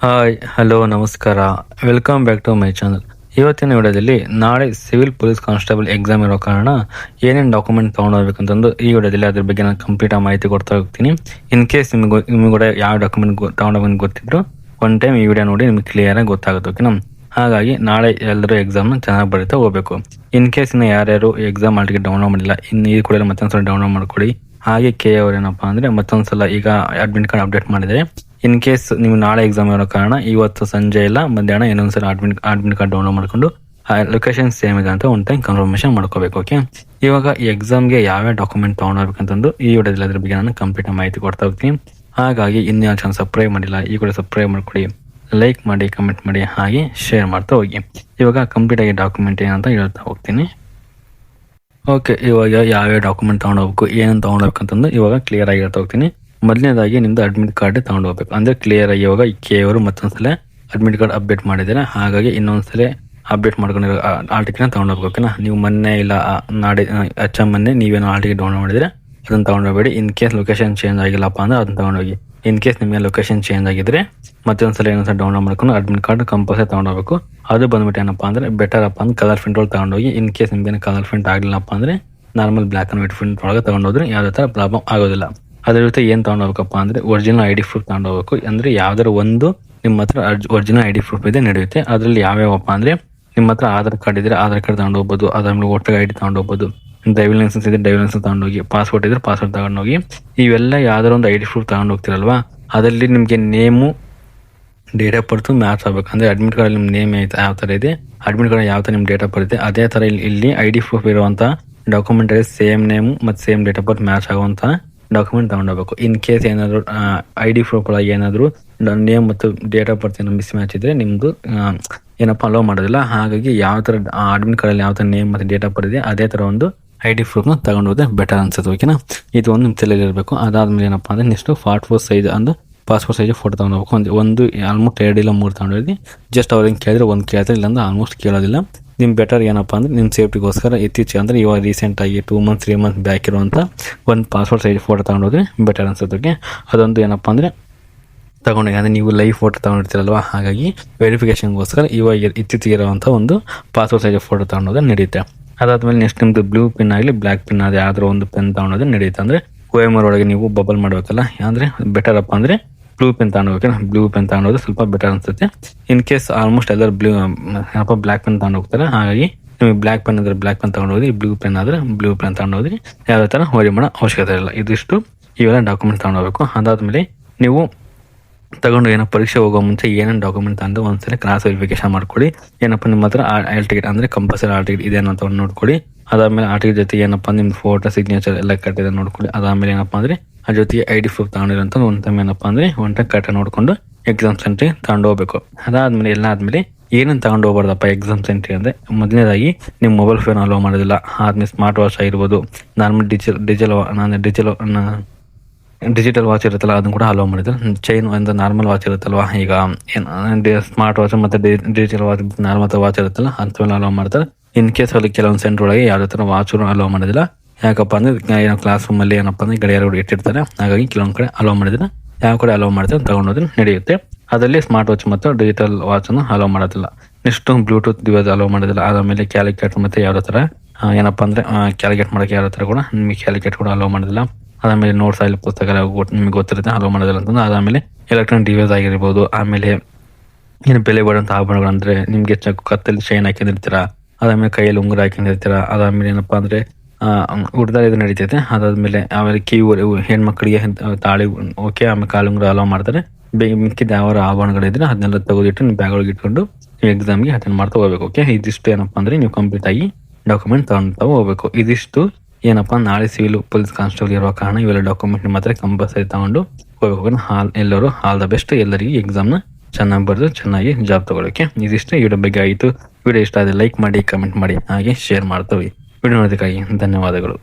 Hi hello ನಮಸ್ಕಾರ. Welcome back to my channel. ಇವತ್ತಿನ ವಿಡಿಯೋದಲ್ಲಿ ನಾಳೆ ಸಿವಿಲ್ ಪೊಲೀಸ್ ಕಾನ್ಸ್ಟೇಬಲ್ ಎಕ್ಸಾಮ್ ಇರೋ ಕಾರಣ ಏನೇನು ಡಾಕ್ಯುಮೆಂಟ್ ತೊಗೊಂಡೋಗ್ಬೇಕಂತಂದು ಈ ವಿಡಿಯೋದಲ್ಲಿ ಅದ್ರ ಬಗ್ಗೆ ನಾನು ಕಂಪ್ಲೀಟ್ ಮಾಹಿತಿ ಕೊಡ್ತಾ ಹೋಗ್ತೀನಿ. ಇನ್ ಕೇಸ್ ನಿಮಗೆ ಕೂಡ ಯಾವ ಡಾಕ್ಯುಮೆಂಟ್ ತೊಗೊಂಡೋಗೋದು ಗೊತ್ತಿದ್ರು ಒನ್ ಟೈಮ್ ಈ ವಿಡಿಯೋ ನೋಡಿ ನಿಮ್ಗೆ ಕ್ಲಿಯರಾಗಿ ಗೊತ್ತಾಗುತ್ತೆ. ಓಕೆನಾ? ಹಾಗಾಗಿ ನಾಳೆ ಎಲ್ಲರೂ ಎಕ್ಸಾಮ್ನ ಚೆನ್ನಾಗಿ ಬರೀತಾ ಹೋಗಬೇಕು. ಇನ್ ಕೇಸ್ ಇನ್ನು ಯಾರ್ಯಾರು ಎಕ್ಸಾಮ್ ಆಲ್ರೆಡಿ ಡೌನ್ಲೋಡ್ ಮಾಡಿಲ್ಲ, ಇನ್ನು ಈ ಕೂಡ ಮತ್ತೊಂದ್ಸಲ ಡೌನ್ಲೋಡ್ ಮಾಡ್ಕೊಳ್ಳಿ. ಹಾಗೆ ಅವ್ರು ಏನಪ್ಪ ಅಂದರೆ ಮತ್ತೊಂದ್ಸಲ ಈಗ ಅಡ್ಮಿಟ್ ಕಾರ್ಡ್ ಅಪ್ಡೇಟ್ ಮಾಡಿದರೆ ಇನ್ ಕೇಸ್ ನೀವು ನಾಳೆ ಎಕ್ಸಾಮ್ ಇರೋ ಕಾರಣ ಇವತ್ತು ಸಂಜೆ ಇಲ್ಲ ಮಧ್ಯಾಹ್ನ ಇನ್ನೊಂದ್ಸಲ ಅಡ್ಮಿಟ್ ಕಾರ್ಡ್ ಡೌನ್ಲೋಡ್ ಮಾಡ್ಕೊಂಡು ಲೊಕೇಶನ್ ಸೇಮ್ ಇದೆ ಅಂತ ಒಂದು ಟೈಮ್ ಕನ್ಫರ್ಮೇಷನ್ ಮಾಡ್ಕೋಬೇಕು. ಓಕೆ, ಇವಾಗ ಈ ಎಕ್ಸಾಮ್ಗೆ ಯಾವ್ಯಾವ ಡಾಕ್ಯುಮೆಂಟ್ ತೊಗೊಂಡೋಗ್ಬೇಕಂತಂದು ಈ ವಿಡಿಯೋದಲ್ಲಿ ಅದ್ರ ಬಗ್ಗೆ ನಾನು ಕಂಪ್ಲೀಟ್ ಮಾಹಿತಿ ಕೊಡ್ತಾ ಹೋಗ್ತೀನಿ. ಹಾಗಾಗಿ ಇನ್ನೂ ಯಾವ ಚಾನಲ್ ಸಬ್ಸ್ಕ್ರೈಬ್ ಮಾಡಿಲ್ಲ ಈ ಕೂಡ ಸಬ್ಸ್ಕ್ರೈಬ್ ಮಾಡ್ಕೊಳ್ಳಿ, ಲೈಕ್ ಮಾಡಿ, ಕಮೆಂಟ್ ಮಾಡಿ, ಹಾಗೆ ಶೇರ್ ಮಾಡ್ತಾ ಹೋಗಿ. ಇವಾಗ ಕಂಪ್ಲೀಟ್ ಆಗಿ ಡಾಕ್ಯುಮೆಂಟ್ ಏನಂತ ಹೇಳ್ತಾ ಹೋಗ್ತೀನಿ. ಓಕೆ, ಇವಾಗ ಯಾವ್ಯಾವ ಡಾಕ್ಯುಮೆಂಟ್ ತೊಗೊಂಡೋಗ್ಬೇಕು, ಏನೇನು ತೊಗೊಂಡೋಗ್ಬೇಕಂತಂದು ಇವಾಗ ಕ್ಲಿಯರ್ ಆಗಿ ಹೇಳ್ತಾ ಹೋಗ್ತೀನಿ. ಮೊದಲನೇದಾಗಿ ನಿಮ್ದು ಅಡ್ಮಿಟ್ ಕಾರ್ಡ್ ತಗೊಂಡು ಹೋಗ್ಬೇಕು. ಅಂದರೆ ಕ್ಲಿಯರ್ ಆಗಿ ಇವಾಗ ಅವರು ಮತ್ತೊಂದ್ಸಲ ಅಡ್ಮಿಟ್ ಕಾರ್ಡ್ ಅಪ್ಡೇಟ್ ಮಾಡಿದ್ದಾರೆ, ಹಾಗಾಗಿ ಇನ್ನೊಂದ್ಸಲ ಅಪ್ಡೇಟ್ ಮಾಡ್ಕೊಂಡಿರೋ ಆಲ್ ಟಿಕೆಟ್ನ ತಗೊಂಡು ಹೋಗ್ಬೇಕು. ಓಕೆನಾ? ನೀವು ಮೊನ್ನೆ ಇಲ್ಲ ನಾಳೆ ಮೊನ್ನೆ ನೀವೇನೋ ಆಲ್ ಟಿಕೆಟ್ ಡೌನ್ಲೋಡ್ ಮಾಡಿದರೆ ಅದನ್ನು ತೊಗೊಂಡೋಗ್ಬೇಡಿ. ಇನ್ ಕೇಸ್ ಲೊಕೇಶನ್ ಚೇಂಜ್ ಆಗಿಲ್ಲಪ್ಪ ಅಂದರೆ ಅದನ್ನು ತೊಗೊಂಡೋಗಿ. ಇನ್ ಕೇಸ್ ನಿಮಗೆ ಲೊಕೇಶನ್ ಚೇಂಜ್ ಆಗಿದ್ರೆ ಮತ್ತೊಂದ್ಸಲ ಇನ್ನೊಂದ್ಸಲ ಡೌನ್ಲೋಡ್ ಮಾಡ್ಕೊಂಡು ಅಡ್ಮಿಟ್ ಕಾರ್ಡ್ ಕಂಪಲ್ಸರಿ ತೊಗೊಂಡೋಗ್ಬೇಕು. ಅದು ಬಂದ್ಬಿಟ್ಟು ಏನಪ್ಪ ಅಂದರೆ ಬೆಟರ್ ಅಪ್ಪ ಅಂದ್ರೆ ಕಲರ್ ಪ್ರಿಂಟ್ ಒಳಗೆ ತೊಗೊಂಡೋಗಿ. ಇನ್ ಕೇಸ್ ನಿಮ್ಗೇನು ಕಲರ್ ಪ್ರಿಂಟ್ ಆಗಲಿಲ್ಲಪ್ಪ ಅಂದರೆ normal black and white print ಒಳಗೆ ತೊಗೊಂಡೋದ್ರೆ ಯಾವುದೇ ಥರ ಪ್ರಾಬ್ಲಮ್ ಆಗೋದಿಲ್ಲ. ಅದ್ರ ಜೊತೆ ಏನು ತೊಗೊಂಡೋಗ್ಬೇಕಪ್ಪ ಅಂದರೆ ಒರಿಜಿನಲ್ ಐ ಡಿ ಪ್ರೂಫ್ ತೊಗೊಂಡೋಗ್ಬೇಕು. ಅಂದರೆ ಯಾವ್ದಾರು ಒಂದು ನಿಮ್ಮ ಹತ್ರ ಒರಿಜಿನಲ್ ಐ ಡಿ ಪ್ರೂಫ್ ಇದೆ ನಡೆಯುತ್ತೆ. ಅದರಲ್ಲಿ ಯಾವ್ಯಾವಪ್ಪ ಅಂದರೆ ನಿಮ್ಮ ಹತ್ರ ಆಧಾರ್ ಕಾರ್ಡ್ ಇದ್ದರೆ ಆಧಾರ್ ಕಾರ್ಡ್ ತೊಗೊಂಡೋಗ್ಬೋದು, ಅದಾದ್ಮೇಲೆ ವೋಟರ್ ಐ ಡಿ ತೊಗೊಂಡೋಗ್ಬೋದು, ಡ್ರೈವಿಂಗ್ ಲೈಸೆನ್ಸ್ ಇದ್ರೆ ಡ್ರೈವಿಂಗ್ ಲೈಸೆನ್ಸ್ ತೊಗೊಂಡೋಗಿ, ಪಾಸ್ಪೋರ್ಟ್ ಇದ್ರೆ ಪಾಸ್ಪೋರ್ಟ್ ತೊಗೊಂಡೋಗಿ. ಇವೆಲ್ಲ ಯಾವ್ದಾರು ಒಂದು ಐ ಡಿ ಪ್ರೂಫ್ ತೊಗೊಂಡು ಹೋಗ್ತಿರಲ್ವಾ, ಅದರಲ್ಲಿ ನಿಮಗೆ name, date of birth match ಆಗಬೇಕು. ಅಂದರೆ ಅಡ್ಮಿಟ್ ಕಾರ್ಡ್ ನಿಮ್ಮ ನೇಮ್ ಯಾವ ಥರ ಇದೆ, ಅಡ್ಮಿಟ್ ಕಾರ್ಡ್ ಯಾವ ಥರ ನಿಮ್ಮ ಡೇಟ್ ಆಫ್ ಬರ್ತ್ ಇದೆ, ಅದೇ ಥರ ಇಲ್ಲಿ ಐ ಡಿ ಪ್ರೂಫ್ ಇರುವಂಥ ಡಾಕ್ಯುಮೆಂಟಲ್ಲಿ ಸೇಮ್ ನೇಮು ಮತ್ತು same date of birth match ಆಗುವಂಥ ಡಾಕ್ಯುಮೆಂಟ್ ತೊಗೊಂಡೋಗ್ಬೇಕು. ಇನ್ ಕೇಸ್ ಏನಾದರೂ ಐ ಡಿ ಪ್ರೂಫ್ ಒಳಗೆ ಏನಾದರೂ ನೇಮ್ ಮತ್ತು ಡೇಟ್ ಆಫ್ ಬರ್ತ್ ಏನೋ ಮಿಸ್ ಮ್ಯಾಚ್ ಇದ್ದರೆ ನಿಮ್ಮದು ಏನಪ್ಪ ಅಲೋ ಮಾಡೋದಿಲ್ಲ. ಹಾಗಾಗಿ ಯಾವ ಥರ ಅಡ್ಮಿಟ್ ಕಾರ್ಡಲ್ಲಿ ಯಾವ ಥರ ನೇಮ್ ಮತ್ತು ಡೇಟ್ ಆಫ್ ಬರ್ತ್ ಇದೆ ಅದೇ ಥರ ಒಂದು ಐ ಡಿ ಪ್ರೂಫ್ನ ತಗೊಂಡೋದ್ರೆ ಬೆಟರ್ ಅನ್ಸುತ್ತೆ. ಓಕೆನಾ? ಇದು ಒಂದು ನಿಮ್ಮ ತಲೆಯಲ್ಲಿ ಇರಬೇಕು. ಅದಾದ್ಮೇಲೆ ಏನಪ್ಪ ಅಂದರೆ ನೆಕ್ಸ್ಟು 44 ಸೈಜ್ ಅಂದ್ರೆ ಪಾಸ್ಪೋರ್ಟ್ ಸೈಜ್ ಫೋಟೋ ತೊಗೊಂಡೋಗ್ಬೇಕು. ಒಂದು ಆಲ್ಮೋಸ್ಟ್ 2 ಇಲ್ಲ 3 ತೊಗೊಂಡಿದ್ವಿ. ಜಸ್ಟ್ ಅವ್ರಿಗೆ ಕೇಳಿದ್ರೆ ಒಂದು ಕೇಳ್ತಾರೆ, ಇಲ್ಲಾಂದ್ರೆ ಆಲ್ಮೋಸ್ಟ್ ಕೇಳೋದಿಲ್ಲ. ನಿಮ್ಮ ಬೆಟರ್ ಏನಪ್ಪ ಅಂದರೆ ನಿಮ್ಮ ಸೇಫ್ಟಿಗೋಸ್ಕರ ಇತ್ತೀಚೆಗೆ ಅಂದರೆ ಇವಾಗ ರೀಸೆಂಟಾಗಿ 2 ಮಂತ್ಸ್ 3 ಮಂತ್ಸ್ ಬ್ಯಾಕ್ ಇರುವಂಥ ಒಂದು ಪಾಸ್ಪೋರ್ಟ್ ಸೈಜ್ ಫೋಟೋ ತೊಗೊಂಡೋದ್ರೆ ಬೆಟರ್ ಅನ್ಸೋದಕ್ಕೆ. ಅದೊಂದು ಏನಪ್ಪ ಅಂದರೆ ತಗೊಂಡೋಗಿ, ಅಂದರೆ ನೀವು ಲೈವ್ ಫೋಟೋ ತೊಗೊಂಡಿರ್ತೀರಲ್ವ, ಹಾಗಾಗಿ ವೆರಿಫಿಕೇಷನ್ಗೋಸ್ಕರ ಇವಾಗ ಇತ್ತೀಚೆಗೆ ಇರುವಂಥ ಒಂದು ಪಾಸ್ಪೋರ್ಟ್ ಸೈಜ್ ಫೋಟೋ ತೊಗೊಂಡೋದ್ರೆ ನಡೆಯುತ್ತೆ. ಅದಾದ್ಮೇಲೆ ನೆಕ್ಸ್ಟ್ ನಿಮ್ಮದು ಬ್ಲೂ ಪೆನ್ ಆಗಲಿ ಬ್ಲ್ಯಾಕ್ ಪೆನ್ ಅದು ಯಾವ್ದಾರು ಒಂದು ಪೆನ್ ತೊಗೊಂಡೋದ್ರೆ ನಡೆಯುತ್ತೆ. ಅಂದರೆ OMR ಒಳಗೆ ನೀವು ಬಬಲ್ ಮಾಡಬೇಕಲ್ಲ, ಅಂದರೆ ಬೆಟರ್ ಅಪ್ಪ ಅಂದರೆ ಬ್ಲೂ ಪೆನ್ ತೊಗೊಂಡೋಗ್ಬೇಕು. ಬ್ಲೂ ಪೆನ್ ತೊಗೊಂಡೋದ್ರೆ ಸ್ವಲ್ಪ ಬೆಟರ್ ಅನ್ಸುತ್ತೆ. ಇನ್ ಕೇಸ್ ಆಲ್ಮೋಸ್ಟ್ ಎಲ್ಲರೂ ಬ್ಲ್ಯಾಕ್ ಪೆನ್ ತೊಗೊಂಡೋಗ್ತಾರೆ, ಹಾಗಾಗಿ ನಿಮಗೆ ಬ್ಲ್ಯಾಕ್ ಪೆನ್ ಅಂದರೆ ಬ್ಲ್ಯಾಕ್ ಪೆನ್ ತೊಗೊಂಡೋದ್ರಿ, ಬ್ಲೂ ಪೆನ್ ಆದರೆ ಬ್ಲೂ ಪೆನ್ ತೊಗೊಂಡೋದ್ರಿ, ಯಾವುದೇ ಥರ ವರಿ ಮಾಡೋ ಅವಶ್ಯಕತೆ ಇಲ್ಲ. ಇದಿಷ್ಟು ಇವೆಲ್ಲ ಡಾಕ್ಯುಮೆಂಟ್ ತೊಗೊಂಡೋಗ್ಬೇಕು. ಅದಾದಮೇಲೆ ನೀವು ತಗೊಂಡು ಏನೋ ಪರೀಕ್ಷೆ ಹೋಗೋ ಮುಂಚೆ ಏನೇನು ಡಾಕ್ಯುಮೆಂಟ್ ತಂದು ಒಂದ್ಸಲ ಕ್ರಾಸ್ ವೆರಿಫಿಕೇಶನ್ ಮಾಡ್ಕೊಳ್ಳಿ. ಏನಪ್ಪ ನಿಮ್ಮ ಹತ್ರ ಆಲ್ ಟಿಕೆಟ್ ಅಂದರೆ ಕಂಪಲ್ಸರಿ ಆಲ್ ಟಿಕೆಟ್ ಇದೆ ಅನ್ನೋ ನೋಡ್ಕೊಳ್ಳಿ. ಅದಾದಮೇಲೆ ಆಲ್ ಟಿಕೆಟ್ ಜೊತೆ ಏನಪ್ಪ ನಿಮ್ಮ ಫೋಟೋ ಸಿಗ್ನೇಚರ್ ಎಲ್ಲ ಕಟ್ಟಿದೆ ನೋಡ್ಕೊಳ್ಳಿ. ಅದಾದಮೇಲೆ ಏನಪ್ಪ ಅಂದರೆ ಅದ್ರ ಜೊತೆಗೆ ಐ ಡಿ ಪ್ರೂಫ್ ತಗೊಂಡಿರೋಂಥ ಒಂದು ಟೈಮ್ ಏನಪ್ಪ ಅಂದರೆ ಒಂದು ಟೈಮ್ ಕರೆಕ್ಟಾಗಿ ನೋಡಿಕೊಂಡು ಎಕ್ಸಾಮ್ ಸೆಂಟ್ರಿಗೆ ತಗೊಂಡು ಹೋಗ್ಬೇಕು. ಅದಾದಮೇಲೆ ಎಲ್ಲ ಆದಮೇಲೆ ಏನೇನು ತಗೊಂಡು ಹೋಗ್ಬಾರ್ದಪ್ಪ ಎಕ್ಸಾಮ್ ಸೆಂಟ್ರಿ ಅಂದರೆ, ಮೊದಲನೇದಾಗಿ ನಿಮ್ಮ ಮೊಬೈಲ್ ಫೋನ್ ಅಲೋ ಮಾಡೋದಿಲ್ಲ. ಆದ್ಮೇಲೆ ಸ್ಮಾರ್ಟ್ ವಾಚ್ ಆಗಿರ್ಬೋದು, ನಾರ್ಮಲ್ ಡಿಜಿಟಲ್ ವಾಚ್ ಇರುತ್ತಲ್ಲ ಅದನ್ನು ಕೂಡ ಅಲೋ ಮಾಡಿದ್ರು. ಚೈನ್ ಒಂದು ನಾರ್ಮಲ್ ವಾಚ್ ಇರುತ್ತಲ್ವ, ಈಗ ಏನು ಸ್ಮಾರ್ಟ್ ವಾಚ್ ಮತ್ತು ಡಿಜಿಟಲ್ ವಾಚ್ ನಾರ್ಮಲ್ ವಾಚ್ ಇರುತ್ತಲ್ಲ ಅಂಥವೆಲ್ಲ ಅಲೋ ಮಾಡ್ತಾರೆ. ಇನ್ ಕೇಸ್ ಅಲ್ಲಿ ಕೆಲವೊಂದು ಸೆಂಟ್ರ್ ಒಳಗೆ ಯಾವುದೇ ಥರ ವಾಚ್ ಅಲೋ ಮಾಡೋದಿಲ್ಲ. ಯಾಕಪ್ಪ ಅಂದರೆ ಏನೋ ಕ್ಲಾಸ್ ರೂಮಲ್ಲಿ ಏನಪ್ಪ ಅಂದರೆ ಗಡಿಯಾರಗಳು ಇಟ್ಟಿರ್ತಾರೆ, ಹಾಗಾಗಿ ಕೆಲವೊಂದು ಕಡೆ ಅಲೋ ಮಾಡಿದ್ರೆ ಯಾವ ಕಡೆ ಅಲೋ ಮಾಡ್ತಾರೆ ತಗೊಂಡೋದ್ರೆ ನಡೆಯುತ್ತೆ. ಅದರಲ್ಲಿ ಸ್ಮಾರ್ಟ್ ವಾಚ್ ಮತ್ತು ಡಿಜಿಟಲ್ ವಾಚನ್ನು ಅಲೋ ಮಾಡೋದಿಲ್ಲ. ನೆಕ್ಸ್ಟು ಬ್ಲೂಟೂತ್ ಡಿವೈಸ್ ಅಲೋ ಮಾಡೋದಿಲ್ಲ. ಆಮೇಲೆ ಕ್ಯಾಲ್ಕುಲೇಟರ್ ಮತ್ತು ಯಾವುದೇ ಥರ ಏನಪ್ಪ ಅಂದರೆ ಕ್ಯಾಲ್ಕುಲೇಟ್ ಮಾಡೋಕ್ಕೆ ಯಾವುದೇ ಥರ ಕೂಡ ನಿಮಗೆ ಕ್ಯಾಲ್ಕುಲೇಟ್ ಕೂಡ ಅಲೋ ಮಾಡೋದಿಲ್ಲ. ಅದಾದಮೇಲೆ ನೋಟ್ಸ್ ಆಗಲಿ ಪುಸ್ತಕ ನಿಮಗೆ ಗೊತ್ತಿರುತ್ತೆ ಅಲೋ ಮಾಡೋದಿಲ್ಲ ಅಂತಂದ್ರೆ. ಅದಾದಮೇಲೆ ಎಲೆಕ್ಟ್ರಾನಿಕ್ ಡಿವೈಸ್ ಆಗಿರ್ಬೋದು, ಆಮೇಲೆ ಏನು ಬೆಲೆ ಬಾಳುವಂಥ ಆಭರಣಗಳು ಅಂದರೆ ನಿಮಗೆ ಕತ್ತಲ್ಲಿ ಚೈನ್ ಹಾಕೊಂಡಿರ್ತೀರ, ಅದಾದಮೇಲೆ ಕೈಯಲ್ಲಿ ಉಂಗುರ ಹಾಕೊಂಡಿರ್ತೀರ, ಅದಾದಮೇಲೆ ಏನಪ್ಪ ಅಂದರೆ ಹುಡ್ದಾರ ಇದು ನಡೀತೈತೆ. ಅದಾದಮೇಲೆ ಆಮೇಲೆ ಹೆಣ್ಮಕ್ಳಿಗೆ ತಾಳಿ ಓಕೆ, ಆಮೇಲೆ ಕಾಲುಂಗುರ ಅಲೋ ಮಾಡ್ತಾರೆ. ಮಿಕ್ಕಿದ ಯಾವ ಆಭರಣಗಳಿದ್ರೆ ಅದನ್ನೆಲ್ಲ ತೆಗೆದಿಟ್ಟು ನಿಮ್ಮ ಬ್ಯಾಗ್ ಒಳಗೆ ಇಟ್ಕೊಂಡು ನೀವು ಎಕ್ಸಾಮ್ಗೆ ಅಟೆಂಡ್ ಮಾಡ್ತಾ ಹೋಗ್ಬೇಕು. ಓಕೆ, ಇದಿಷ್ಟು ಏನಪ್ಪ ಅಂದರೆ ನೀವು ಕಂಪ್ಲೀಟ್ ಆಗಿ ಡಾಕ್ಯುಮೆಂಟ್ ತಗೊಳ್ತಾ ಹೋಗ್ಬೇಕು. ಇದಿಷ್ಟು ಏನಪ್ಪ ನಾಳೆ ಸಿವಿಲ್ ಪೊಲೀಸ್ ಕಾನ್ಸ್ಟೇಬಲ್ ಇರೋ ಕಾರಣ ಇವೆಲ್ಲ ಡಾಕ್ಯುಮೆಂಟ್ ನಿಮ್ಮ ಹತ್ರ ಕಂಪಲ್ಸರಿ ತಗೊಂಡು ಹೋಗ್ಬೇಕು. ಎಲ್ಲರೂ ಆಲ್ ದ ಬೆಸ್ಟ್. ಎಲ್ಲರಿಗೂ ಎಕ್ಸಾಮ್ನ ಚೆನ್ನಾಗಿ ಬರೆದು ಚೆನ್ನಾಗಿ ಜಾಬ್ ತಗೊಳ್ಳೋಕೆ. ಇದಿಷ್ಟು ವಿಡಿಯೋ ಬಗ್ಗೆ ಆಯಿತು. ವಿಡಿಯೋ ಇಷ್ಟ ಆದರೆ ಲೈಕ್ ಮಾಡಿ, ಕಮೆಂಟ್ ಮಾಡಿ, ಹಾಗೆ ಶೇರ್ ಮಾಡ್ತೀವಿ. ವಿಡಿಯೋ ನೋಡೋದಕ್ಕಾಗಿ ಧನ್ಯವಾದಗಳು.